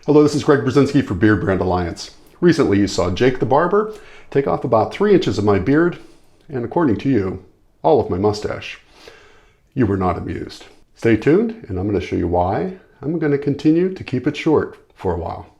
Hello, this is Greg Berzinsky for Beardbrand Alliance. Recently you saw Jake the barber take off about 3 inches of my beard, and according to you, all of my mustache. You were not amused. Stay tuned, and I'm going to show you why I'm going to continue to keep it short for a while.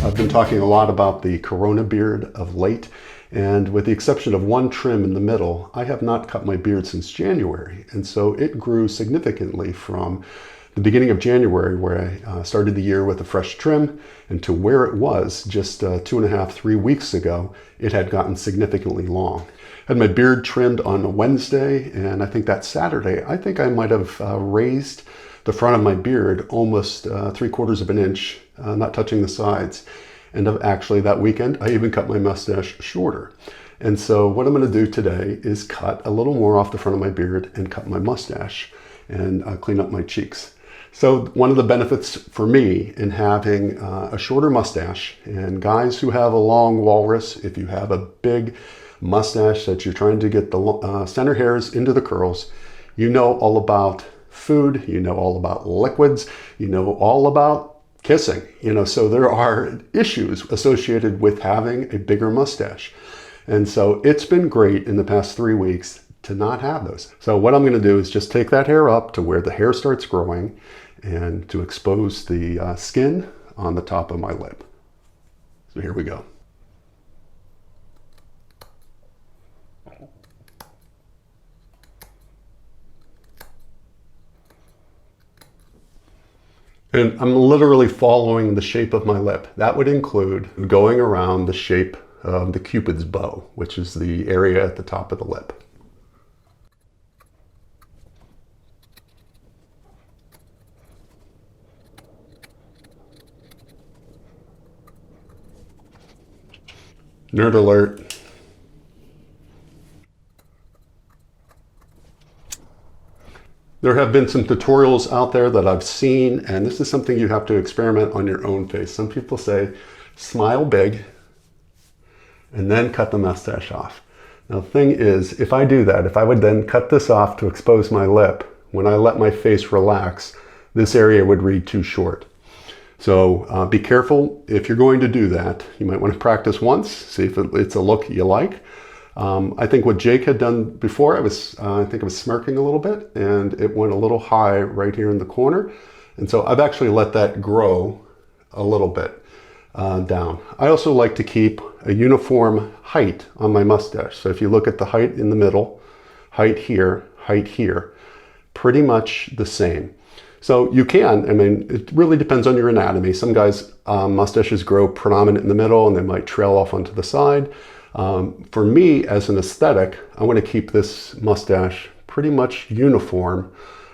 I've been talking a lot about the Corona beard of late, and with the exception of one trim in the middle, I have not cut my beard since January, and so it grew significantly from the beginning of January, where I started the year with a fresh trim, and to where it was just 2.5, 3 weeks ago, it had gotten significantly long. I had my beard trimmed on a Wednesday, and I think that Saturday, I think I might have raised the front of my beard almost 3/4 of an inch, not touching the sides. And actually that weekend, I even cut my mustache shorter. And so what I'm going to do today is cut a little more off the front of my beard and cut my mustache and clean up my cheeks. So one of the benefits for me in having a shorter mustache, and guys who have a long walrus, if you have a big mustache that you're trying to get the center hairs into the curls, you know all about food, you know all about liquids, you know all about kissing, so there are issues associated with having a bigger mustache. And so it's been great in the past 3 weeks to not have those. So what I'm going to do is just take that hair up to where the hair starts growing and to expose the skin on the top of my lip. So here we go. And I'm literally following the shape of my lip. That would include going around the shape of the Cupid's bow, which is the area at the top of the lip. Nerd alert. There have been some tutorials out there that I've seen, and this is something you have to experiment on your own face. Some people say, smile big, and then cut the mustache off. Now the thing is, if I do that, if I would then cut this off to expose my lip, when I let my face relax, this area would read too short. So be careful if you're going to do that. You might want to practice once, see if it's a look you like. I think what Jake had done before, I think I was smirking a little bit, and it went a little high right here in the corner. And so I've actually let that grow a little bit down. I also like to keep a uniform height on my mustache. So if you look at the height in the middle, height here, pretty much the same. So you can, it really depends on your anatomy. Some guys' mustaches grow predominant in the middle and they might trail off onto the side. For me, as an aesthetic, I want to keep this mustache pretty much uniform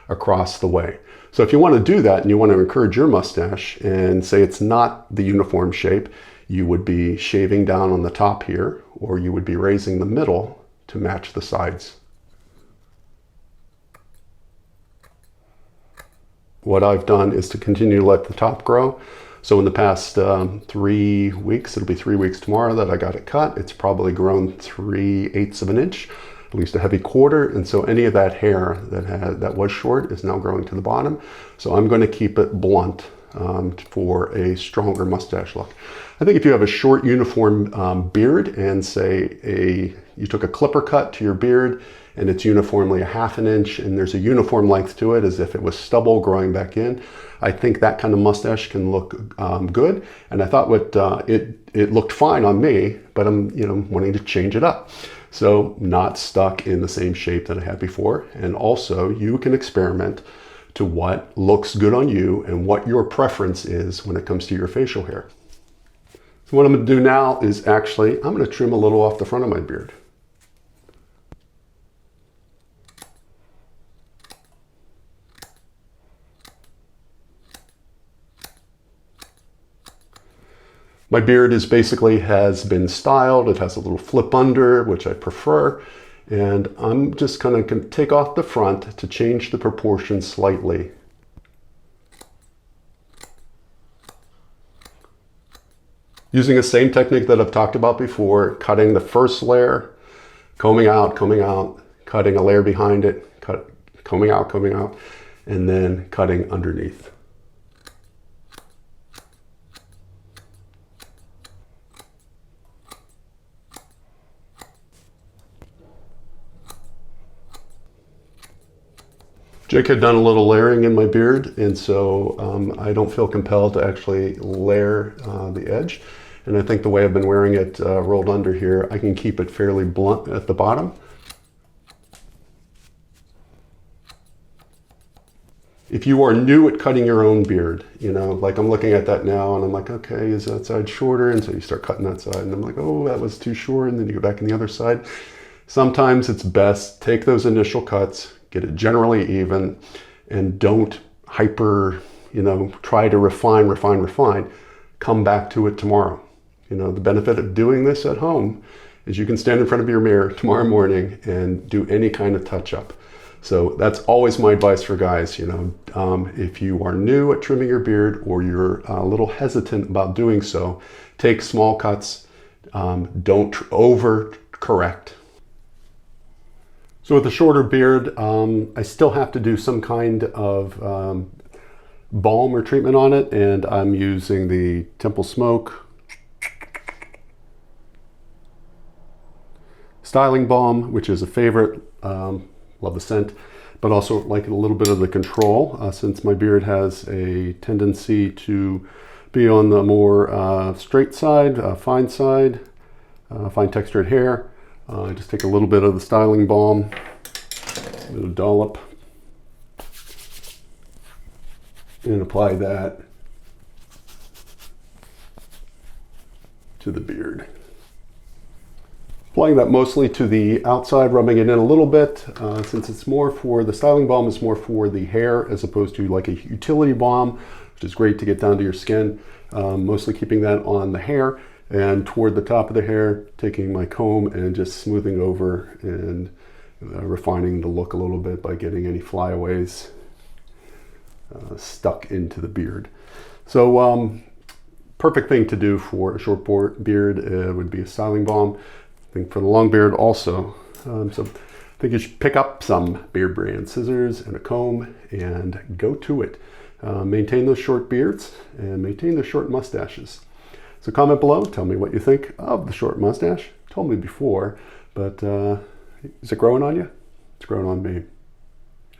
across the way. So if you want to do that and you want to encourage your mustache and say it's not the uniform shape, you would be shaving down on the top here, or you would be raising the middle to match the sides. What I've done is to continue to let the top grow. So in the past 3 weeks, it'll be 3 weeks tomorrow that I got it cut. It's probably grown 3/8 of an inch, at least a heavy quarter. And so any of that hair that was short is now growing to the bottom. So I'm going to keep it blunt for a stronger mustache look. I think if you have a short uniform beard and say you took a clipper cut to your beard and it's uniformly 1/2 inch and there's a uniform length to it as if it was stubble growing back in, I think that kind of mustache can look good. And I thought it looked fine on me, but I'm wanting to change it up. So not stuck in the same shape that I had before. And also you can experiment to what looks good on you and what your preference is when it comes to your facial hair. So what I'm going to do now is I'm going to trim a little off the front of my beard. My beard has been styled. It has a little flip under, which I prefer. And I'm just going to take off the front to change the proportion slightly. Using the same technique that I've talked about before, cutting the first layer, combing out, cutting a layer behind it, combing out, and then cutting underneath. Jake had done a little layering in my beard, and so I don't feel compelled to actually layer the edge. And I think the way I've been wearing it rolled under here, I can keep it fairly blunt at the bottom. If you are new at cutting your own beard, you know, like I'm looking at that now and I'm like, okay, is that side shorter? And so you start cutting that side and I'm like, oh, that was too short. And then you go back on the other side. Sometimes it's best, take those initial cuts, get it generally even, and don't hyper, you know, try to refine. Come back to it tomorrow. You know, the benefit of doing this at home is you can stand in front of your mirror tomorrow morning and do any kind of touch up. So that's always my advice for guys, you know, if you are new at trimming your beard or you're a little hesitant about doing so, take small cuts, don't overcorrect. So with a shorter beard, I still have to do some kind of balm or treatment on it, and I'm using the Temple Smoke styling balm, which is a favorite. Love the scent, but also like a little bit of the control since my beard has a tendency to be on the more straight side, fine textured hair. Just take a little bit of the styling balm, a little dollop, and apply that to the beard. Applying that mostly to the outside, rubbing it in a little bit, since it's more for, the styling balm is more for the hair as opposed to like a utility balm, which is great to get down to your skin. Mostly keeping that on the hair, and toward the top of the hair, taking my comb and just smoothing over and refining the look a little bit by getting any flyaways stuck into the beard. So perfect thing to do for a short beard would be a styling balm. I think for the long beard also. So I think you should pick up some Beardbrand scissors and a comb and go to it. Maintain those short beards and maintain those short mustaches. So comment below, tell me what you think of the short mustache. Told me before, but is it growing on you? It's growing on me.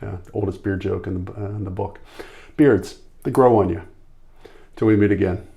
Yeah, oldest beard joke in the book. Beards, they grow on you. Till we meet again.